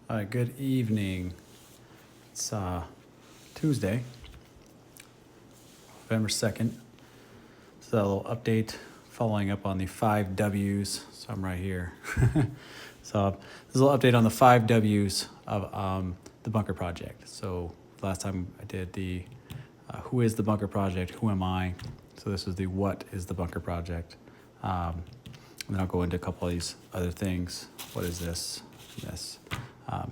All right, good evening. It's Tuesday, November 2nd. So a little update following up on the 5 Ws. So I'm right here. So there's a little update on the 5 Ws of the Bunker Project. So last time I did the who is the Bunker Project, who am I? So this is the what is the Bunker Project. And then I'll go into a couple of these other things. What is this? This.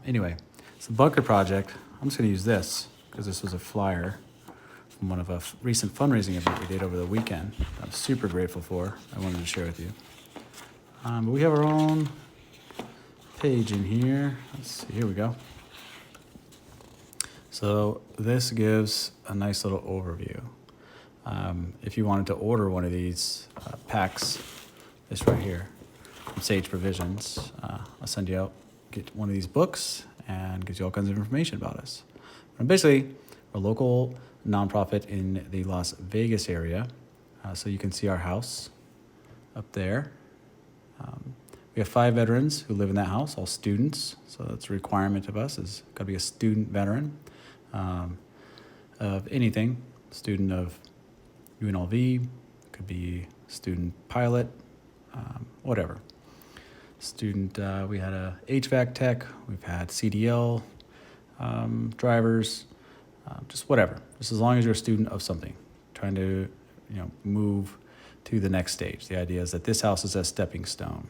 Anyway, so Bunker Project, I'm just going to use this because this was a flyer from one of a recent fundraising event we did over the weekend. I'm super grateful for. I wanted to share with you. But we have our own page in here. Let's see, here we go. So this gives a nice little overview. If you wanted to order one of these packs, this right here, from Sage Provisions, I'll send you out, get one of these books, and gives you all kinds of information about us. But basically, we're a local nonprofit in the Las Vegas area, so you can see our house up there. We have 5 veterans who live in that house, all students, so that's a requirement of us, is got to be a student veteran of anything, student of UNLV, could be student pilot, whatever. Student, we had a HVAC tech, we've had CDL drivers, just whatever. Just as long as you're a student of something, trying to move to the next stage. The idea is that this house is a stepping stone,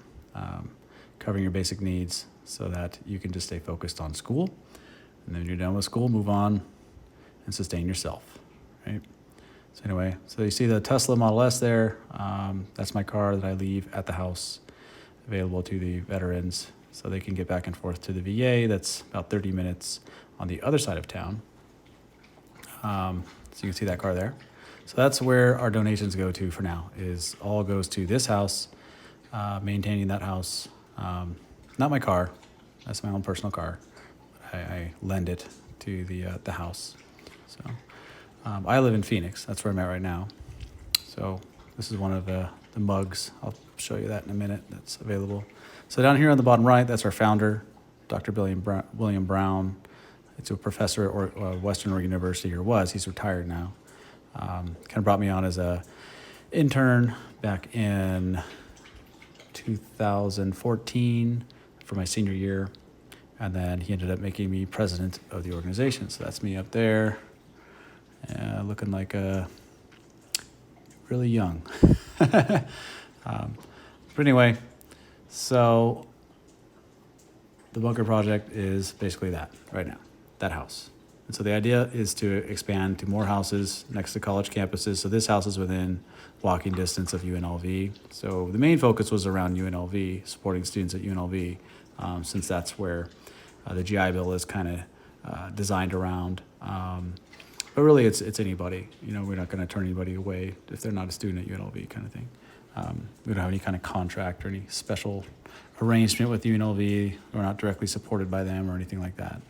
covering your basic needs so that you can just stay focused on school. And then when you're done with school, move on and sustain yourself, right? So anyway, so you see the Tesla Model S there. That's my car that I leave at the house, available to the veterans so they can get back and forth to the VA. That's about 30 minutes on the other side of town. So you can see that car there. So that's where our donations go to for now, is all goes to this house, maintaining that house. Not my car, that's my own personal car. I lend it to the house. So I live in Phoenix, that's where I'm at right now. So this is one of the mugs. I'll show you that in a minute. That's available. So down here on the bottom right, that's our founder, Dr. William Brown. It's a professor at Western Oregon University, or was. He's retired now. Kind of brought me on as a intern back in 2014 for my senior year. And then he ended up making me president of the organization. So that's me up there, looking like really young. But anyway, so the Bunker Project is basically that right now, that house. And so the idea is to expand to more houses next to college campuses. So this house is within walking distance of UNLV. So the main focus was around UNLV, supporting students at UNLV, since that's where the GI Bill is kind of designed around. But really, it's anybody. We're not going to turn anybody away if they're not a student at UNLV, kind of thing. We don't have any kind of contract or any special arrangement with UNLV. We're not directly supported by them or anything like that.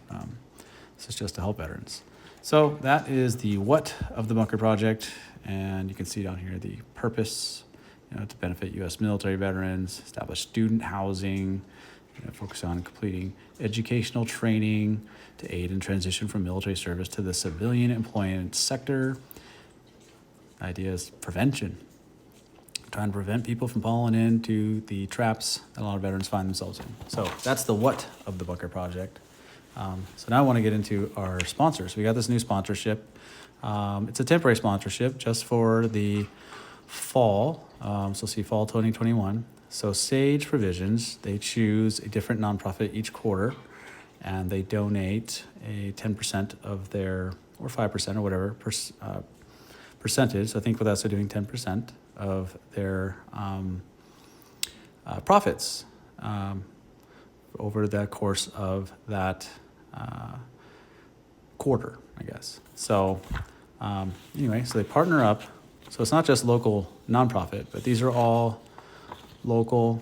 This is just to help veterans. So that is the what of the Bunker Project, and you can see down here the purpose, to benefit U.S. military veterans, establish student housing, focus on completing educational training to aid in transition from military service to the civilian employment sector. The idea is prevention, trying to prevent people from falling into the traps that a lot of veterans find themselves in. So that's the what of the Bunker Project. So now I want to get into our sponsors. We got this new sponsorship. It's a temporary sponsorship just for the fall. So see fall 2021. So Sage Provisions, they choose a different nonprofit each quarter, and they donate a 10% of their, or 5% or whatever, percentage. I think with us they're doing 10% of their profits over the course of that quarter, I guess. So anyway, so they partner up. So it's not just local nonprofit, but these are all local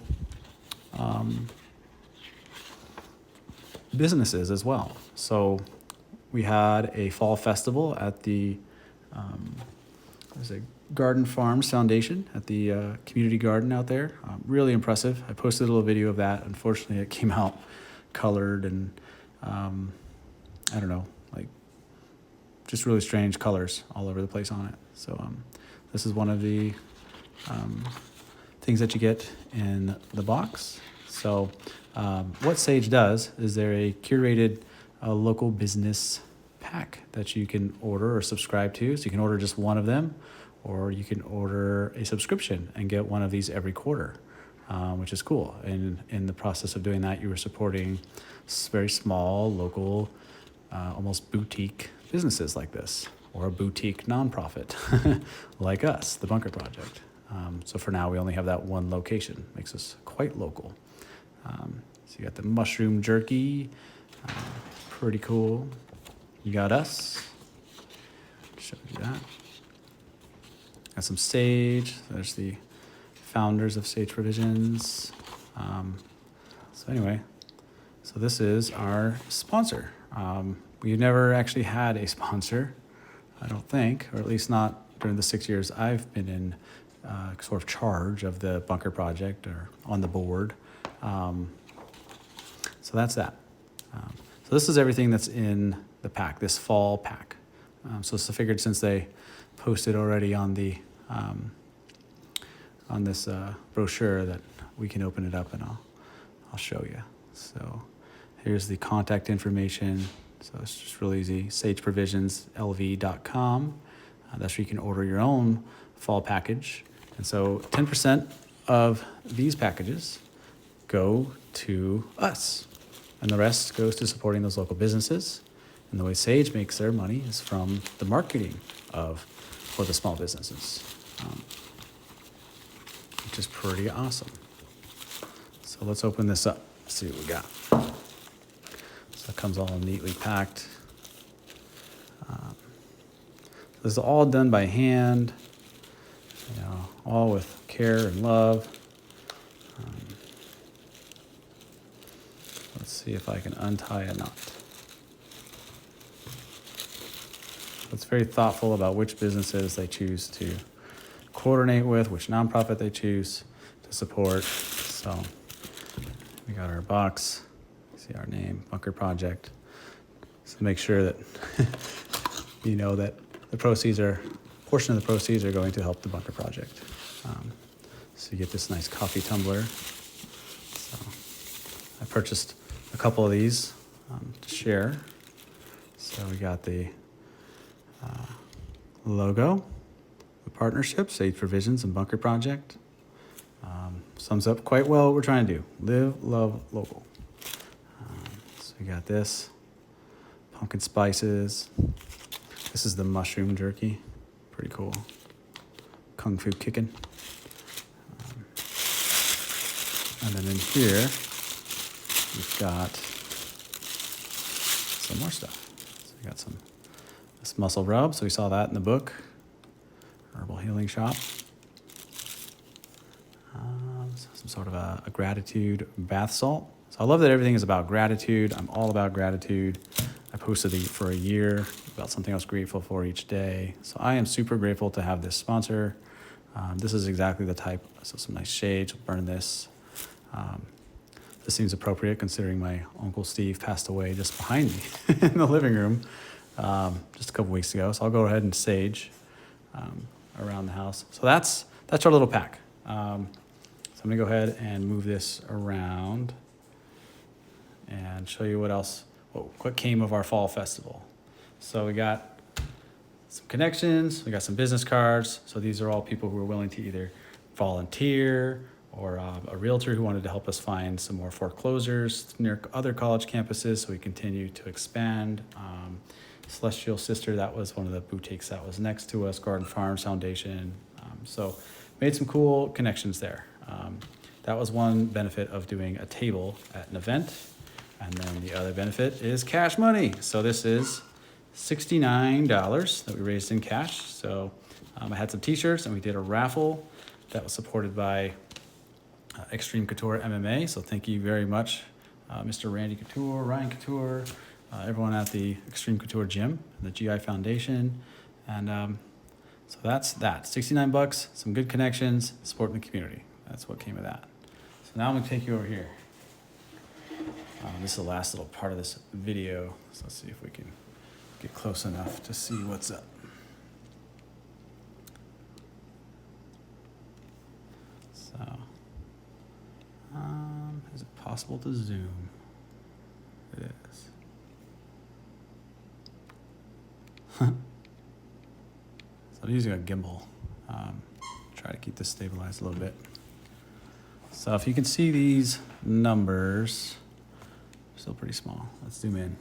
businesses as well. So we had a fall festival at the there's a Garden Farms Foundation at the community garden out there. Really impressive. I posted a little video of that. Unfortunately, it came out colored and I don't know, like just really strange colors all over the place on it. So this is one of the things that you get in the box. So what Sage does is they're a curated local business pack that you can order or subscribe to. So you can order just one of them, or you can order a subscription and get one of these every quarter, which is cool. And in the process of doing that, you were supporting very small, local, almost boutique businesses like this, or a boutique nonprofit like us, the Bunker Project. So for now, we only have that one location. Makes us quite local. So you got the mushroom jerky, pretty cool. You got us. Show you that. Got some Sage. There's the founders of Sage Provisions. So anyway, so this is our sponsor. We've never actually had a sponsor, I don't think, or at least not during the 6 years I've been in sort of charge of the Bunker Project or on the board. So that's that. So this is everything that's in the pack, this fall pack. So I figured since they posted already on the on this brochure that we can open it up and I'll show you. So here's the contact information. So it's just really easy. SageProvisionsLV.com. That's where you can order your own fall package. And so 10% of these packages go to us, and the rest goes to supporting those local businesses. And the way Sage makes their money is from the marketing for the small businesses, which is pretty awesome. So let's open this up, see what we got. So it comes all neatly packed. This is all done by hand, all with care and love. Let's see if I can untie a knot. It's very thoughtful about which businesses they choose to coordinate with, which nonprofit they choose to support. So we got our box, see our name, Bunker Project. So make sure that you know that the portion of the proceeds are going to help the Bunker Project. So you get this nice coffee tumbler. So I purchased a couple of these to share. So we got the logo, the partnership, Sage Provisions and Bunker Project. Sums up quite well what we're trying to do. Live, love, local. So we got this, pumpkin spices. This is the mushroom jerky. Pretty cool. Kung Fu kicking. And then in here, we've got some more stuff. So we got this muscle rub. So we saw that in the book, Herbal Healing Shop. Some sort of a gratitude bath salt. So I love that everything is about gratitude. I'm all about gratitude. I posted for a year about something I was grateful for each day. So I am super grateful to have this sponsor. This is exactly the type. So some nice shades. We'll burn this. This seems appropriate considering my Uncle Steve passed away just behind me in the living room just a couple weeks ago. So I'll go ahead and sage around the house. So that's our little pack. So I'm gonna go ahead and move this around and show you what came of our fall festival. So we got some connections, we got some business cards. So these are all people who are willing to either volunteer or a realtor who wanted to help us find some more foreclosures near other college campuses so we continue to expand. Celestial Sister, that was one of the boutiques that was next to us, Garden Farms Foundation. So made some cool connections there. That was one benefit of doing a table at an event. And then the other benefit is cash money. So this is $69 that we raised in cash. So I had some t-shirts and we did a raffle that was supported by Extreme Couture MMA. So thank you very much, Mr. Randy Couture, Ryan Couture, everyone at the Extreme Couture Gym, the GI Foundation. And so that's that. $69, some good connections, supporting the community. That's what came of that. So now I'm gonna take you over here. This is the last little part of this video, so let's see if we can get close enough to see what's up. So, is it possible to zoom? It is. So I'm using a gimbal. Try to keep this stabilized a little bit. So if you can see these numbers, still pretty small. Let's zoom in.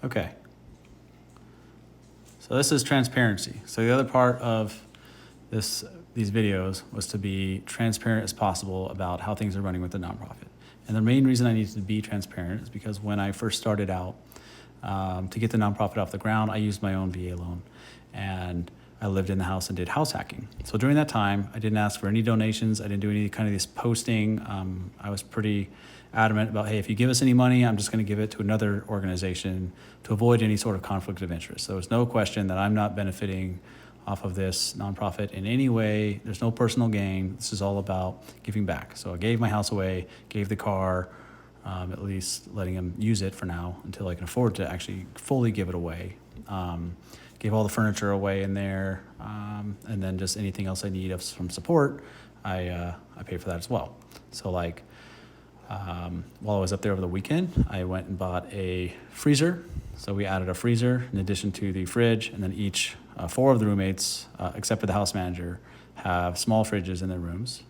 Okay. So this is transparency. So the other part of these videos was to be transparent as possible about how things are running with the nonprofit. And the main reason I needed to be transparent is because when I first started out, to get the nonprofit off the ground, I used my own VA loan. And I lived in the house and did house hacking. So during that time, I didn't ask for any donations. I didn't do any kind of this posting. I was pretty adamant about, hey, if you give us any money, I'm just going to give it to another organization to avoid any sort of conflict of interest. So there's no question that I'm not benefiting off of this nonprofit in any way. There's no personal gain. This is all about giving back. So I gave my house away, gave the car, at least letting him use it for now until I can afford to actually fully give it away. Gave all the furniture away in there, and then just anything else I need from support, I paid for that as well. So like, while I was up there over the weekend, I went and bought a freezer. So we added a freezer in addition to the fridge, and then each 4 of the roommates, except for the house manager, have small fridges in their rooms.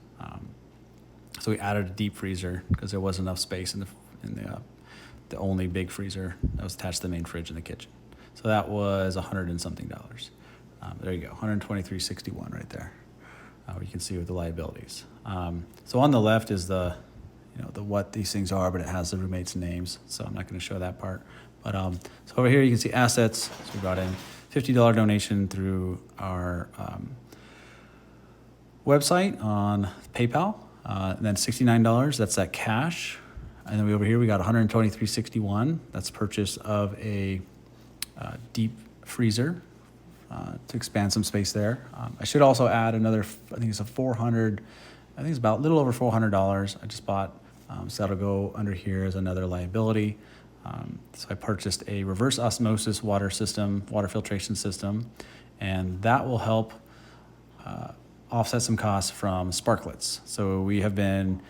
So we added a deep freezer because there wasn't enough space in the only big freezer that was attached to the main fridge in the kitchen. So that was $100 and something. There you go, $123.61 right there. You can see with the liabilities. So on the left is the what these things are, but it has the roommates' names. So I'm not going to show that part. But so over here you can see assets. So we brought in $50 donation through our website on PayPal, and then $69. That's that cash. And then over here we got $123.61. That's purchase of a deep freezer to expand some space there. I should also add another, I think it's about a little over $400 I just bought. So that'll go under here as another liability. So I purchased a reverse osmosis water filtration system, and that will help offset some costs from sparklets. So we have been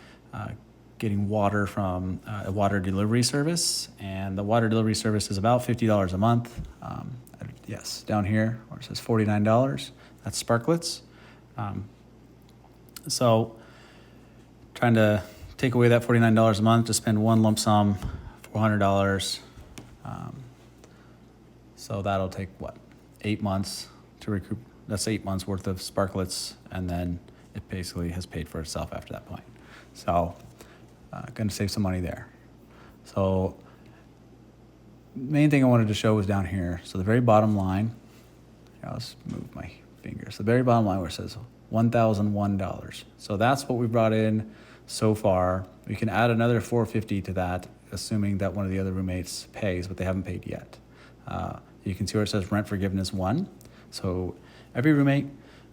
getting water from a water delivery service, and the water delivery service is about $50 a month. Yes, down here where it says $49, that's sparklets. So trying to take away that $49 a month to spend one lump sum, $400. So that'll take 8 months to recoup. That's 8 months worth of sparklets, and then it basically has paid for itself after that point. So going to save some money there. So main thing I wanted to show was down here. So the very bottom line, let's move my fingers. The very bottom line where it says $1,001. So that's what we brought in so far. We can add another $450 to that, assuming that one of the other roommates pays, but they haven't paid yet. You can see where it says rent forgiveness 1. So every roommate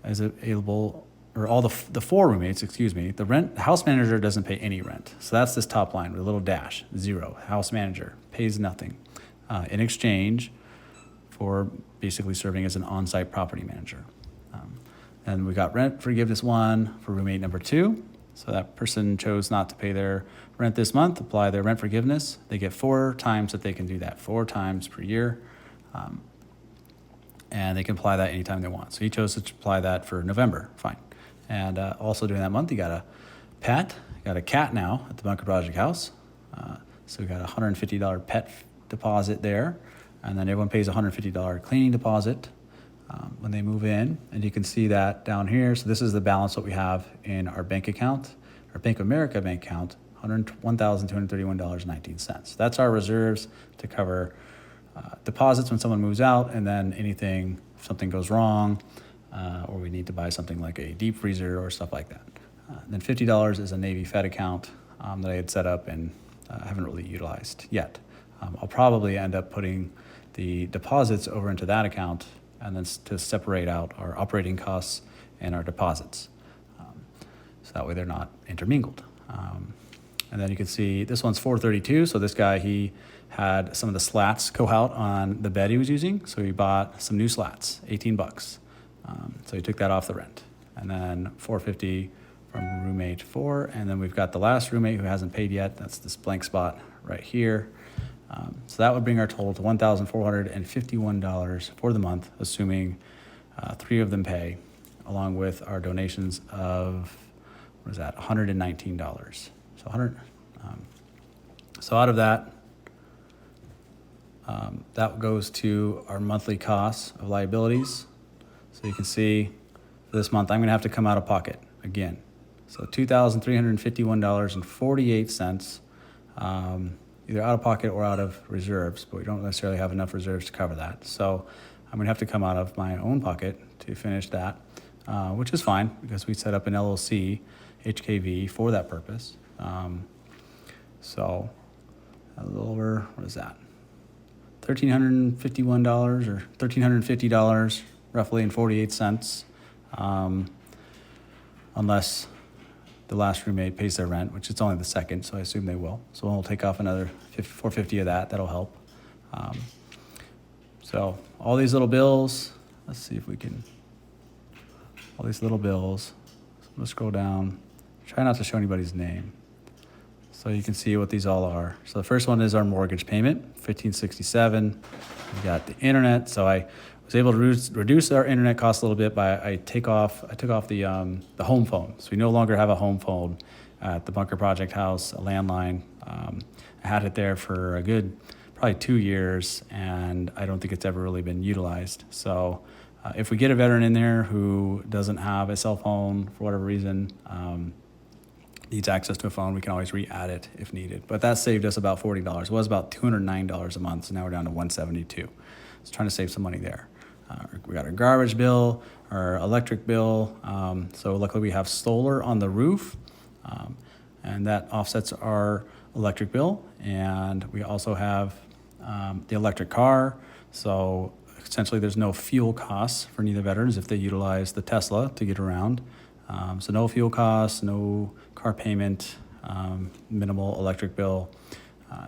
is available, or all the 4 roommates, the house manager doesn't pay any rent. So that's this top line with a little dash, 0. House manager pays nothing in exchange for basically serving as an on-site property manager. And we got rent forgiveness 1 for roommate number 2. So that person chose not to pay their rent this month, apply their rent forgiveness. They get 4 times that they can do that, 4 times per year. And they can apply that anytime they want. So he chose to apply that for November, fine. And also during that month, he got a pet, got a cat now at the Bunker Project house. So we got a $150 pet deposit there. And then everyone pays a $150 cleaning deposit when they move in. And you can see that down here. So this is the balance that we have in our bank account, our Bank of America bank account, $1,231.19. That's our reserves to cover deposits when someone moves out, and then anything, if something goes wrong, or we need to buy something like a deep freezer or stuff like that. Then $50 is a Navy Fed account that I had set up and haven't really utilized yet. I'll probably end up putting the deposits over into that account, and then to separate out our operating costs and our deposits. So that way they're not intermingled. And then you can see this one's $432. So this guy, he had some of the slats go out on the bed he was using. So he bought some new slats, 18 bucks. So he took that off the rent. And then $450 from roommate 4. And then we've got the last roommate who hasn't paid yet. That's this blank spot right here. So that would bring our total to $1,451 for the month, assuming 3 of them pay, along with our donations of, what is that, $119. So so out of that, that goes to our monthly costs of liabilities. So you can see for this month, I'm going to have to come out of pocket again. So $2,351.48, either out of pocket or out of reserves, but we don't necessarily have enough reserves to cover that. So I'm going to have to come out of my own pocket to finish that, which is fine because we set up an LLC, HKV, for that purpose. So a little over, what is that? $1,351 or $1,350 roughly and 48 cents, unless the last roommate pays their rent, which it's only the second, so I assume they will. So we'll take off another $450 of that. That'll help. So all these little bills, let's see if we can, all these little bills. So let's scroll down. Try not to show anybody's name. So you can see what these all are. So the first one is our mortgage payment, $1,567. We got the internet. So I was able to reduce our internet costs a little bit by I took off the home phone. So we no longer have a home phone at the Bunker Project house, a landline. I had it there for a good probably 2 years, and I don't think it's ever really been utilized. So if we get a veteran in there who doesn't have a cell phone for whatever reason, needs access to a phone, we can always re-add it if needed. But that saved us about $40. It was about $209 a month, so now we're down to $172. So trying to save some money there. We got our garbage bill, our electric bill. So luckily we have solar on the roof, and that offsets our electric bill. And we also have the electric car. So essentially there's no fuel costs for neither veterans if they utilize the Tesla to get around. So no fuel costs, no car payment, minimal electric bill,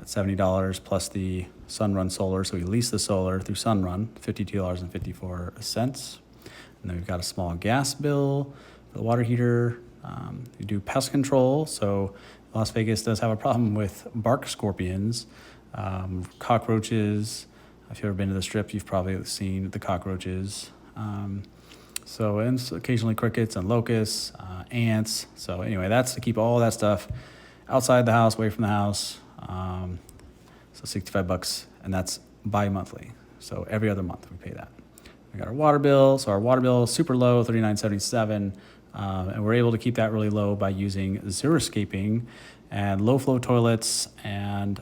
$70 plus the Sunrun solar. So we lease the solar through Sunrun, $52.54. And then we've got a small gas bill for the water heater. We do pest control. So Las Vegas does have a problem with bark scorpions, cockroaches. If you've ever been to the Strip, you've probably seen the cockroaches. So, and occasionally crickets and locusts, ants. So anyway, that's to keep all that stuff outside the house, away from the house. So $65, and that's bi-monthly. So every other month we pay that. We got our water bill. So our water bill is super low, $39.77. And we're able to keep that really low by using xeriscaping and low flow toilets and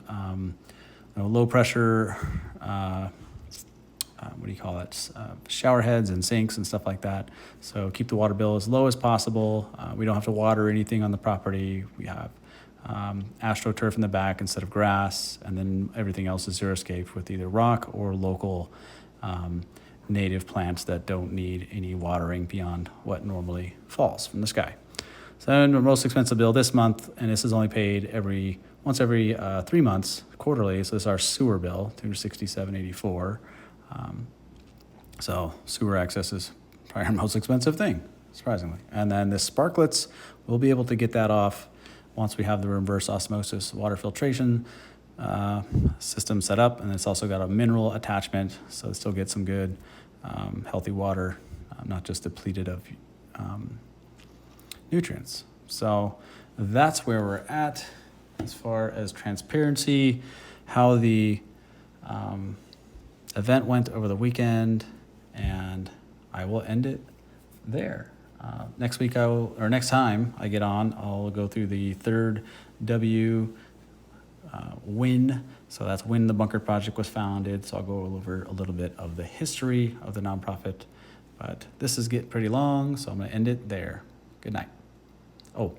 low pressure, shower heads and sinks and stuff like that. So keep the water bill as low as possible. We don't have to water anything on the property. We have astroturf in the back instead of grass, and then everything else is xeriscaped with either rock or local native plants that don't need any watering beyond what normally falls from the sky. So then the most expensive bill this month, and this is only paid once every 3 months, quarterly. So this is our sewer bill, $267.84. So sewer access is probably our most expensive thing, surprisingly. And then the sparklets, we'll be able to get that off once we have the reverse osmosis water filtration system set up. And it's also got a mineral attachment, so it still gets some good healthy water, not just depleted of nutrients. So that's where we're at as far as transparency, how the event went over the weekend, and I will end it there. Next time I get on, I'll go through the third W, when. So that's when the Bunker Project was founded. So I'll go over a little bit of the history of the nonprofit. But this is getting pretty long, so I'm going to end it there. Good night. Oh,